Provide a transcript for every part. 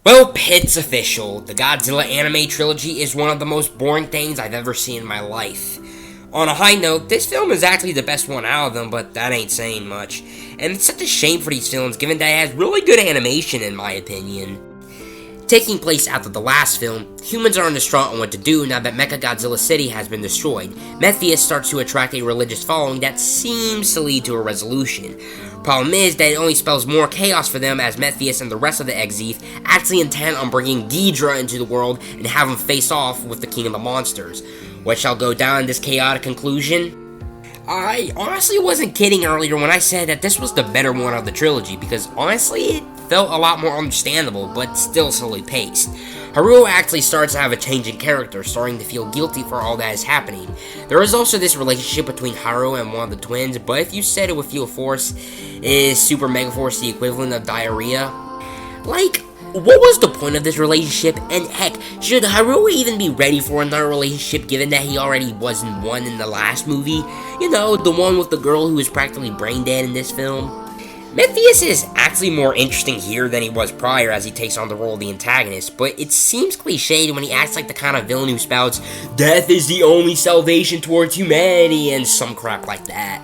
Well, it's official. The Godzilla anime trilogy is one of the most boring things I've ever seen in my life. On a high note, this film is actually the best one out of them, but that ain't saying much. And it's such a shame for these films, given that it has really good animation in my opinion. Taking place after the last film, humans are distraught on what to do now that Mechagodzilla City has been destroyed. Mephius starts to attract a religious following that seems to lead to a resolution. Problem is that it only spells more chaos for them, as Mephius and the rest of the Exif actually intend on bringing Ghidorah into the world and have him face off with the King of the Monsters. What shall go down in this chaotic conclusion? I honestly wasn't kidding earlier when I said that this was the better one of the trilogy, because honestly it felt a lot more understandable, but still slowly paced. Haruo actually starts to have a change in character, starting to feel guilty for all that is happening. There is also this relationship between Haruo and one of the twins, but if you said it with Fuel Force, is Super Mega Force the equivalent of diarrhea? Like, what was the point of this relationship? And heck, should Haruo even be ready for another relationship given that he already was in one in the last movie? You know, the one with the girl who was practically brain dead in this film? Mephius is actually more interesting here than he was prior as he takes on the role of the antagonist, but it seems cliched when he acts like the kind of villain who spouts, "Death is the only salvation towards humanity," and some crap like that.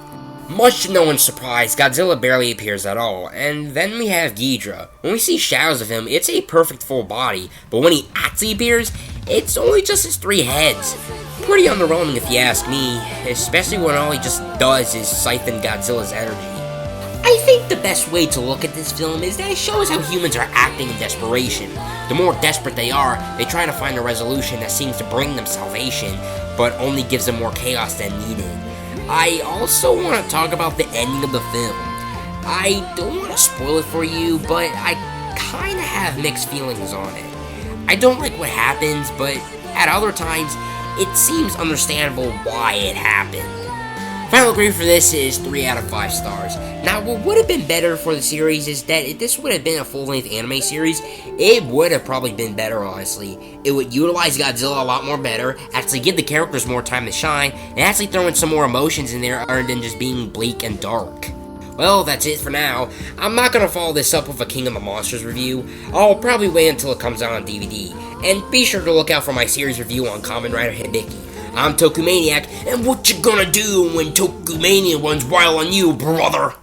Much to no one's surprise, Godzilla barely appears at all, and then we have Ghidorah. When we see shadows of him, it's a perfect full body, but when he actually appears, it's only just his 3 heads. Pretty underwhelming if you ask me, especially when all he just does is siphon Godzilla's energy. I think the best way to look at this film is that it shows how humans are acting in desperation. The more desperate they are, they try to find a resolution that seems to bring them salvation, but only gives them more chaos than needed. I also want to talk about the ending of the film. I don't want to spoil it for you, but I kind of have mixed feelings on it. I don't like what happens, but at other times, it seems understandable why it happened. Final grade for this is 3 out of 5 stars. Now, what would have been better for the series is that if this would have been a full-length anime series, it would have probably been better, honestly. It would utilize Godzilla a lot more better, actually give the characters more time to shine, and actually throw in some more emotions in there other than just being bleak and dark. Well, that's it for now. I'm not going to follow this up with a King of the Monsters review. I'll probably wait until it comes out on DVD. And be sure to look out for my series review on Kamen Rider Hibiki. I'm TokuManiac, and what you gonna do when TokuMania runs wild on you, brother?